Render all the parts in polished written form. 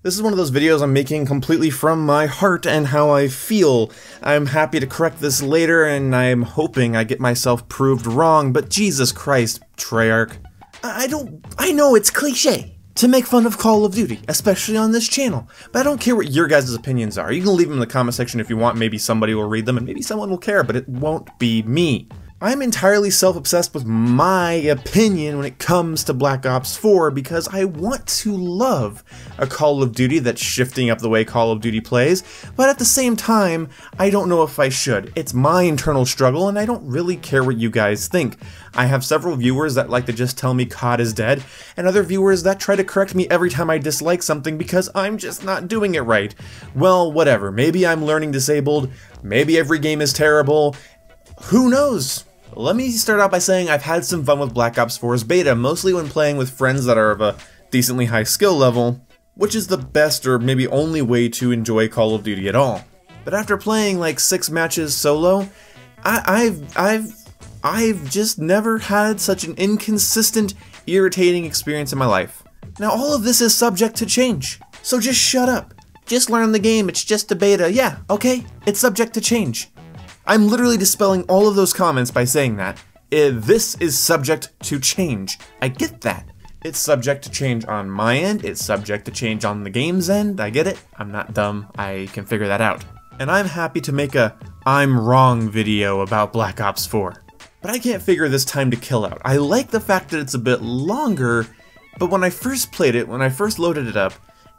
This is one of those videos I'm making completely from my heart and how I feel. I'm happy to correct this later, and I'm hoping I get myself proved wrong, but Jesus Christ, Treyarch. I know it's cliche to make fun of Call of Duty, especially on this channel, but I don't care what your guys' opinions are. You can leave them in the comment section if you want, maybe somebody will read them, and maybe someone will care, but it won't be me. I'm entirely self-obsessed with my opinion when it comes to Black Ops 4 because I want to love a Call of Duty that's shifting up the way Call of Duty plays, but at the same time, I don't know if I should. It's my internal struggle and I don't really care what you guys think. I have several viewers that like to just tell me COD is dead, and other viewers that try to correct me every time I dislike something because I'm just not doing it right. Well, whatever. Maybe I'm learning disabled, maybe every game is terrible, who knows? Let me start out by saying I've had some fun with Black Ops 4's beta, mostly when playing with friends that are of a decently high skill level, which is the best or maybe only way to enjoy Call of Duty at all. But after playing like 6 matches solo, I've just never had such an inconsistent, irritating experience in my life. Now all of this is subject to change, so just shut up. Just learn the game, it's just a beta. Yeah, okay, it's subject to change. I'm literally dispelling all of those comments by saying that. This is subject to change. I get that. It's subject to change on my end, it's subject to change on the game's end, I get it. I'm not dumb, I can figure that out. And I'm happy to make a I'm wrong video about Black Ops 4. But I can't figure this time to kill out. I like the fact that it's a bit longer, but when I first played it, when I first loaded it up,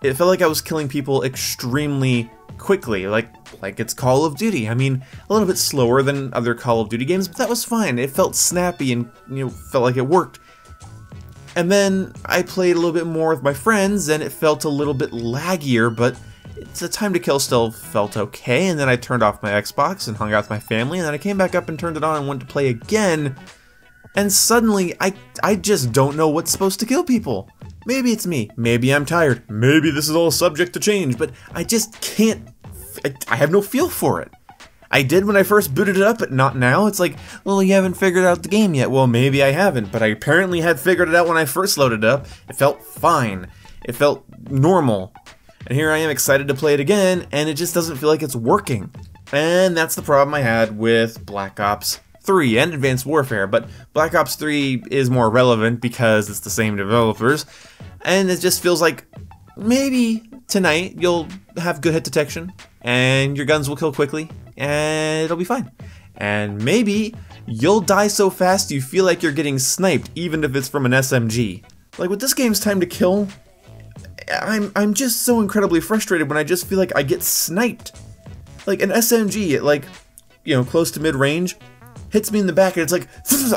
it felt like I was killing people extremely quickly, like it's Call of Duty. I mean, a little bit slower than other Call of Duty games, but that was fine. It felt snappy and, felt like it worked. And then I played a little bit more with my friends, and it felt a little bit laggier, but the time to kill still felt okay. And then I turned off my Xbox and hung out with my family, and then I came back up and turned it on and went to play again. And suddenly, I just don't know what's supposed to kill people. Maybe it's me, maybe I'm tired, maybe this is all subject to change, but I just can't, I have no feel for it. I did when I first booted it up, but not now. It's like, well, you haven't figured out the game yet. Well, maybe I haven't, but I apparently had figured it out when I first loaded it up. It felt fine. It felt normal. And here I am excited to play it again, and it just doesn't feel like it's working. And that's the problem I had with Black Ops 3 and Advanced Warfare, but Black Ops 3 is more relevant because it's the same developers, and it just feels like maybe tonight you'll have good hit detection, and your guns will kill quickly, and it'll be fine. And maybe you'll die so fast you feel like you're getting sniped, even if it's from an SMG. Like with this game's time to kill, I'm just so incredibly frustrated when I just feel like I get sniped. Like an SMG at like, close to mid-range, hits me in the back and it's like,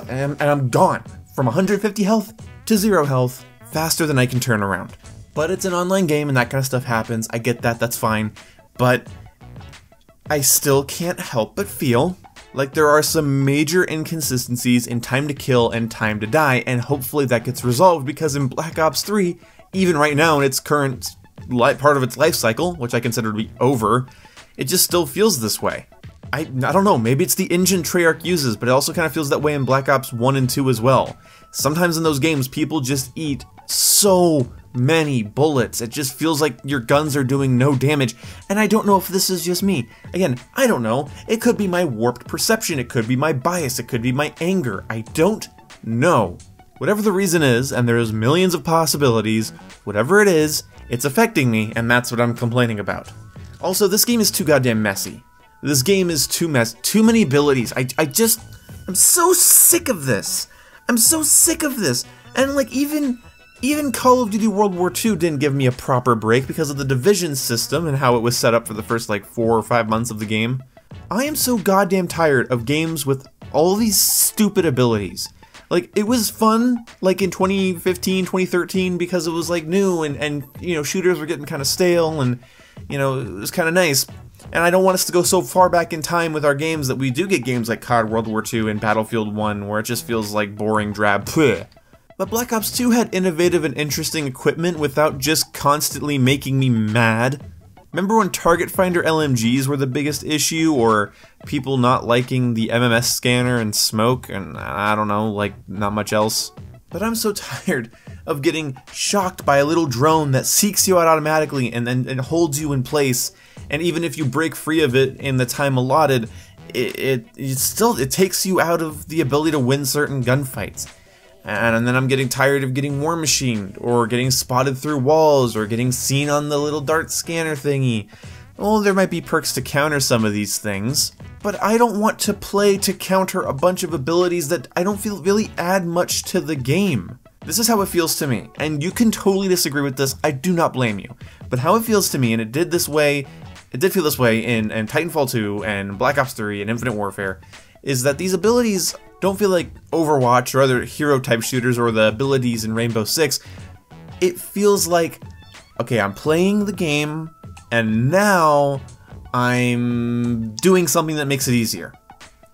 and I'm gone. From 150 health to 0 health, faster than I can turn around. But it's an online game and that kind of stuff happens, I get that, that's fine. But I still can't help but feel like there are some major inconsistencies in time to kill and time to die, and hopefully that gets resolved because in Black Ops 3, even right now in its current part of its life cycle, which I consider to be over, it just still feels this way. I don't know, maybe it's the engine Treyarch uses, but it also kind of feels that way in Black Ops 1 and 2 as well. Sometimes in those games, people just eat so many bullets. It just feels like your guns are doing no damage, and I don't know if this is just me. Again, I don't know. It could be my warped perception, it could be my bias, it could be my anger. I don't know. Whatever the reason is, and there's millions of possibilities, whatever it is, it's affecting me, and that's what I'm complaining about. Also, this game is too goddamn messy. This game is too many abilities. I'm so sick of this. I'm so sick of this. And like even Call of Duty World War II didn't give me a proper break because of the division system and how it was set up for the first like 4 or 5 months of the game. I am so goddamn tired of games with all these stupid abilities. Like, it was fun, like in 2015, 2013, because it was like new and shooters were getting kind of stale and, it was kind of nice. And I don't want us to go so far back in time with our games that we do get games like COD World War II and Battlefield 1 where it just feels like boring, drab, bleh. But Black Ops 2 had innovative and interesting equipment without just constantly making me mad. Remember when target finder LMGs were the biggest issue, or people not liking the MMS scanner and smoke, and I don't know, like not much else? But I'm so tired of getting shocked by a little drone that seeks you out automatically and then holds you in place. And even if you break free of it in the time allotted, it takes you out of the ability to win certain gunfights. And then I'm getting tired of getting war machined, or getting spotted through walls, or getting seen on the little dart scanner thingy. Well, there might be perks to counter some of these things, but I don't want to play to counter a bunch of abilities that I don't feel really add much to the game. This is how it feels to me, and you can totally disagree with this, I do not blame you. But how it feels to me, and it did feel this way in Titanfall 2 and Black Ops 3 and Infinite Warfare, is that these abilities don't feel like Overwatch or other hero-type shooters or the abilities in Rainbow Six. It feels like, okay, I'm playing the game, and now I'm doing something that makes it easier.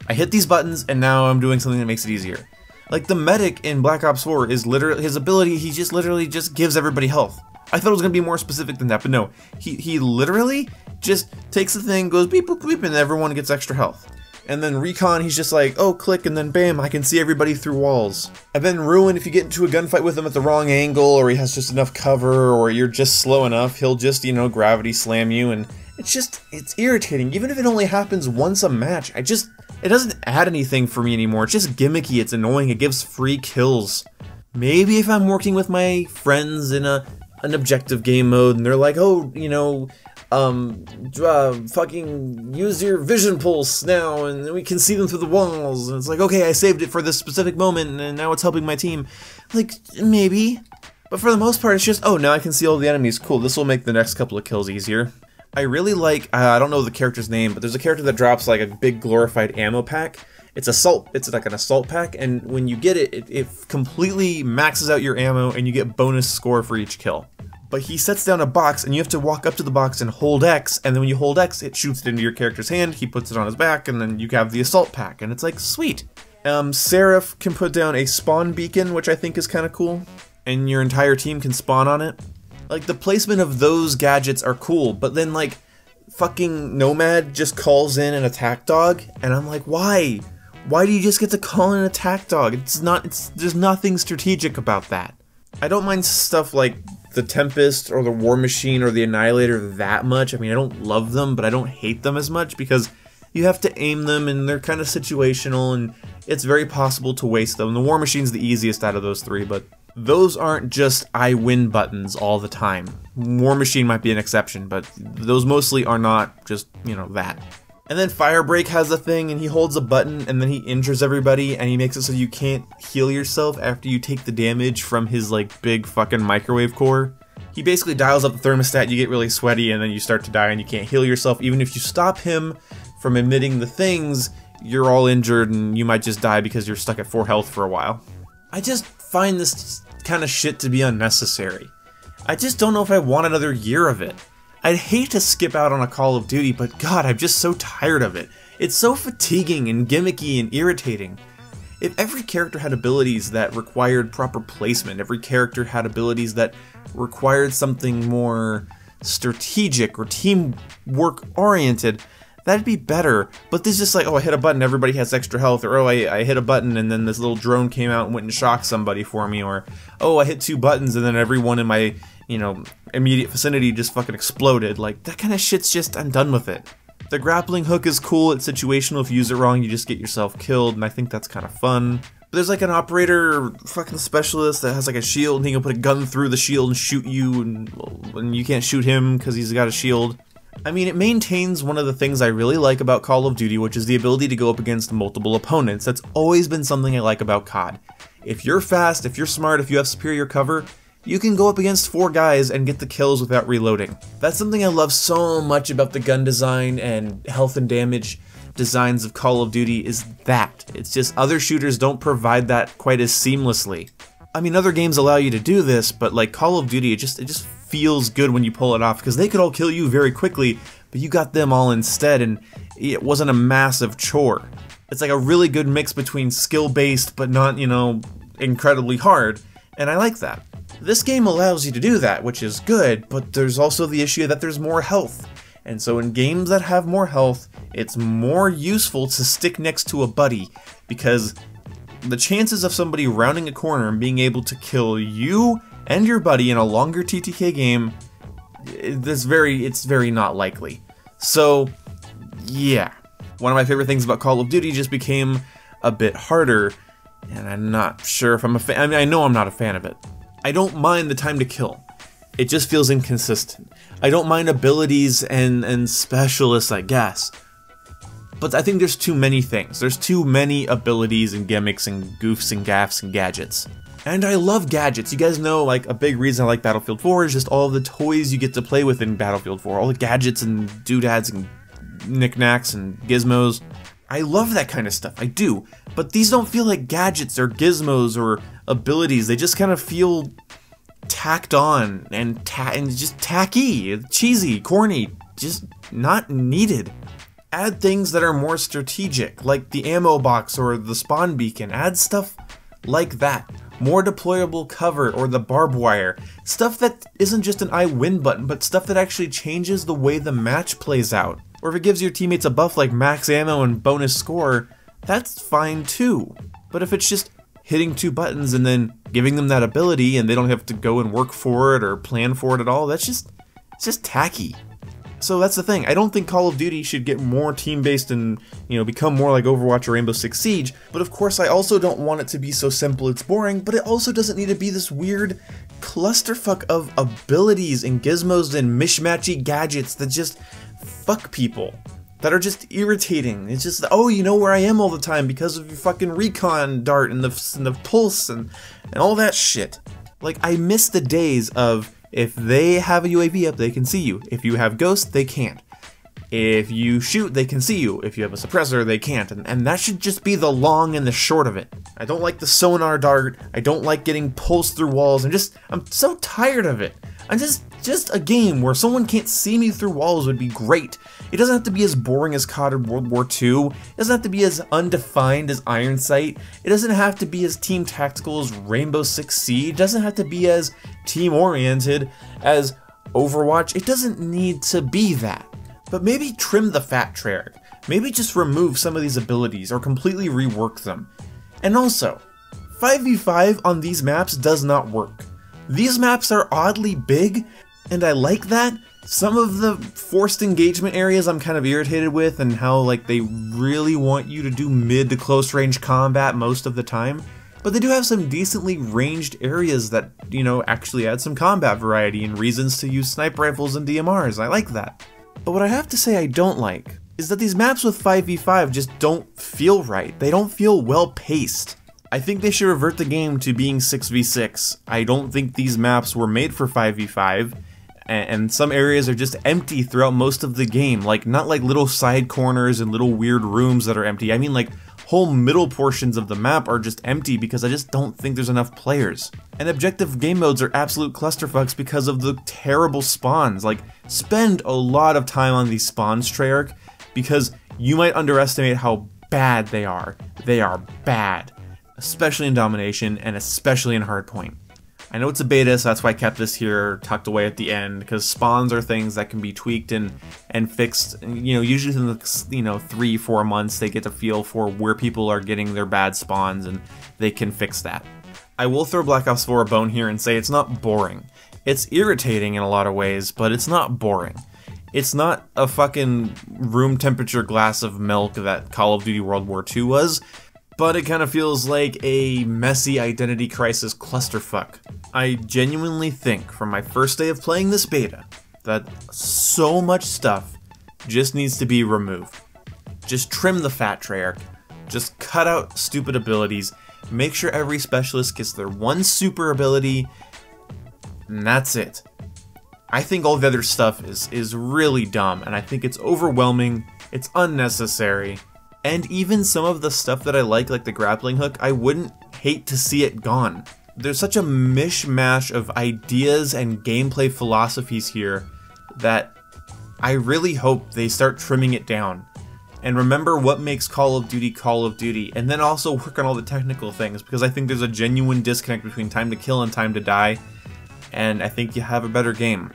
I hit these buttons, and now I'm doing something that makes it easier. Like the medic in Black Ops 4 is literally, his ability, he just literally just gives everybody health. I thought it was going to be more specific than that, but no. He literally just takes the thing, goes beep boop beep, and everyone gets extra health. And then Recon, he's just like, oh, click, and then bam, I can see everybody through walls. And then Ruin, if you get into a gunfight with him at the wrong angle, or he has just enough cover, or you're just slow enough, he'll just, you know, gravity slam you, and it's irritating. Even if it only happens once a match, it doesn't add anything for me anymore. It's just gimmicky, it's annoying, it gives free kills. Maybe if I'm working with my friends in an objective game mode, and they're like, oh, you know, fucking use your vision pulse now, and we can see them through the walls, and it's like, okay, I saved it for this specific moment, and now it's helping my team. Like, maybe. But for the most part, it's just, oh, now I can see all the enemies, cool, this will make the next couple of kills easier. I really like, I don't know the character's name, but there's a character that drops like a big glorified ammo pack. It's like an assault pack, and when you get it, it completely maxes out your ammo, and you get bonus score for each kill. But he sets down a box, and you have to walk up to the box and hold X, and then when you hold X, it shoots it into your character's hand, he puts it on his back, and then you have the assault pack, and it's like, sweet. Seraph can put down a spawn beacon, which I think is kind of cool, and your entire team can spawn on it. Like, the placement of those gadgets are cool, but then, like, fucking Nomad just calls in an attack dog, and I'm like, why? Why do you just get to call in an attack dog? There's nothing strategic about that. I don't mind stuff like the Tempest or the War Machine or the Annihilator that much. I mean, I don't love them, but I don't hate them as much because you have to aim them and they're kind of situational and it's very possible to waste them. The War Machine's the easiest out of those three, but those aren't just I win buttons all the time. War Machine might be an exception, but those mostly are not just, you know, that. And then Firebreak has a thing, and he holds a button, and then he injures everybody, and he makes it so you can't heal yourself after you take the damage from his, like, big fucking microwave core. He basically dials up the thermostat, you get really sweaty, and then you start to die, and you can't heal yourself. Even if you stop him from emitting the things, you're all injured, and you might just die because you're stuck at 4 health for a while. I just find this kind of shit to be unnecessary. I just don't know if I want another year of it. I'd hate to skip out on a Call of Duty, but God, I'm just so tired of it. It's so fatiguing and gimmicky and irritating. If every character had abilities that required proper placement, every character had abilities that required something more strategic or teamwork oriented, that'd be better. But this is just like, oh, I hit a button, everybody has extra health, or oh, I hit a button and then this little drone came out and went and shocked somebody for me, or oh, I hit 2 buttons and then everyone in my, you know, immediate vicinity just fucking exploded. Like, that kind of shit's just, I'm done with it. The grappling hook is cool, it's situational, if you use it wrong you just get yourself killed, and I think that's kind of fun. But there's like an operator fucking specialist that has like a shield, and he can put a gun through the shield and shoot you, and you can't shoot him because he's got a shield. I mean, it maintains one of the things I really like about Call of Duty, which is the ability to go up against multiple opponents. That's always been something I like about COD. If you're fast, if you're smart, if you have superior cover, you can go up against 4 guys and get the kills without reloading. That's something I love so much about the gun design and health and damage designs of Call of Duty is that. It's just other shooters don't provide that quite as seamlessly. I mean, other games allow you to do this, but like Call of Duty, it just feels good when you pull it off, because they could all kill you very quickly, but you got them all instead, and it wasn't a massive chore. It's like a really good mix between skill-based, but not, you know, incredibly hard, and I like that. This game allows you to do that, which is good, but there's also the issue that there's more health. And so in games that have more health, it's more useful to stick next to a buddy, because the chances of somebody rounding a corner and being able to kill you and your buddy in a longer TTK game, it's very not likely. So, yeah. One of my favorite things about Call of Duty just became a bit harder, and I'm not sure if I'm a fan. I mean, I know I'm not a fan of it. I don't mind the time to kill. It just feels inconsistent. I don't mind abilities and specialists, I guess. But I think there's too many things. There's too many abilities and gimmicks and goofs and gaffs and gadgets. And I love gadgets. You guys know, like, a big reason I like Battlefield 4 is just all of the toys you get to play with in Battlefield 4. All the gadgets and doodads and knickknacks and gizmos. I love that kind of stuff, I do. But these don't feel like gadgets or gizmos or abilities. They just kind of feel tacked on and just tacky, cheesy, corny, just not needed. Add things that are more strategic, like the ammo box or the spawn beacon. Add stuff like that. More deployable cover or the barbed wire. Stuff that isn't just an I win button, but stuff that actually changes the way the match plays out. Or if it gives your teammates a buff like max ammo and bonus score, that's fine too. But if it's just hitting 2 buttons and then giving them that ability and they don't have to go and work for it or plan for it at all, it's just tacky. So that's the thing. I don't think Call of Duty should get more team-based and, become more like Overwatch or Rainbow Six Siege, but of course I also don't want it to be so simple it's boring, but it also doesn't need to be this weird clusterfuck of abilities and gizmos and mishmatchy gadgets that just fuck people. That are just irritating. It's just, oh, you know where I am all the time because of your fucking recon dart and the pulse and all that shit. Like, I miss the days of, if they have a UAV up, they can see you. If you have ghosts, they can't. If you shoot, they can see you. If you have a suppressor, they can't. And that should just be the long and the short of it. I don't like the sonar dart. I don't like getting pulsed through walls. I'm so tired of it. I'm just a game where someone can't see me through walls would be great. It doesn't have to be as boring as COD or World War II. It doesn't have to be as undefined as Iron Sight. It doesn't have to be as team tactical as Rainbow Six Siege. It doesn't have to be as team-oriented as Overwatch. It doesn't need to be that. But maybe trim the fat, Treyarch. Maybe just remove some of these abilities or completely rework them. And also, 5v5 on these maps does not work. These maps are oddly big, and I like that. Some of the forced engagement areas I'm kind of irritated with, and how like they really want you to do mid to close range combat most of the time. But they do have some decently ranged areas that, actually add some combat variety and reasons to use sniper rifles and DMRs. I like that. But what I have to say I don't like is that these maps with 5v5 just don't feel right. They don't feel well paced. I think they should revert the game to being 6v6. I don't think these maps were made for 5v5, and some areas are just empty throughout most of the game. Like, not like little side corners and little weird rooms that are empty. I mean, like, whole middle portions of the map are just empty because I just don't think there's enough players. And objective game modes are absolute clusterfucks because of the terrible spawns. Like, spend a lot of time on these spawns, Treyarch, because you might underestimate how bad they are. They are bad. Especially in Domination, and especially in Hardpoint. I know it's a beta, so that's why I kept this here tucked away at the end, because spawns are things that can be tweaked and fixed. Usually in the 3-4 months they get a feel for where people are getting their bad spawns, and they can fix that. I will throw Black Ops 4 a bone here and say it's not boring. It's irritating in a lot of ways, but it's not boring. It's not a fucking room temperature glass of milk that Call of Duty World War II was. But it kind of feels like a messy identity crisis clusterfuck. I genuinely think, from my first day of playing this beta, that so much stuff just needs to be removed. Just trim the fat, Treyarch. Just cut out stupid abilities. Make sure every specialist gets their one super ability, and that's it. I think all the other stuff is really dumb, and I think it's overwhelming, it's unnecessary. And even some of the stuff that I like the grappling hook, I wouldn't hate to see it gone. There's such a mishmash of ideas and gameplay philosophies here that I really hope they start trimming it down. And remember what makes Call of Duty, and then also work on all the technical things, because I think there's a genuine disconnect between time to kill and time to die, and I think you have a better game.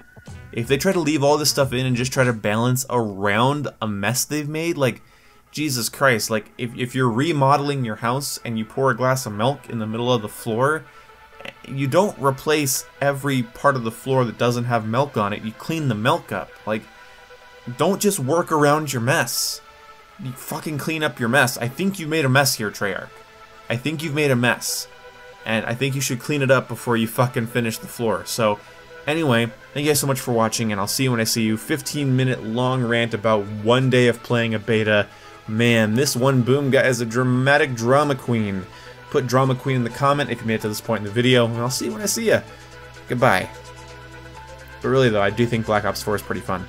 If they try to leave all this stuff in and just try to balance around a mess they've made, like, Jesus Christ, like, if you're remodeling your house and you pour a glass of milk in the middle of the floor, you don't replace every part of the floor that doesn't have milk on it. You clean the milk up. Like, don't just work around your mess. You fucking clean up your mess. I think you made a mess here, Treyarch. I think you've made a mess. And I think you should clean it up before you fucking finish the floor. So, anyway, thank you guys so much for watching, and I'll see you when I see you. 15-minute long rant about 1 day of playing a beta. Man, this one Boom guy is a dramatic drama queen. Put drama queen in the comment if you made it to this point in the video, and I'll see you when I see you. Goodbye. But really though, I do think Black Ops 4 is pretty fun.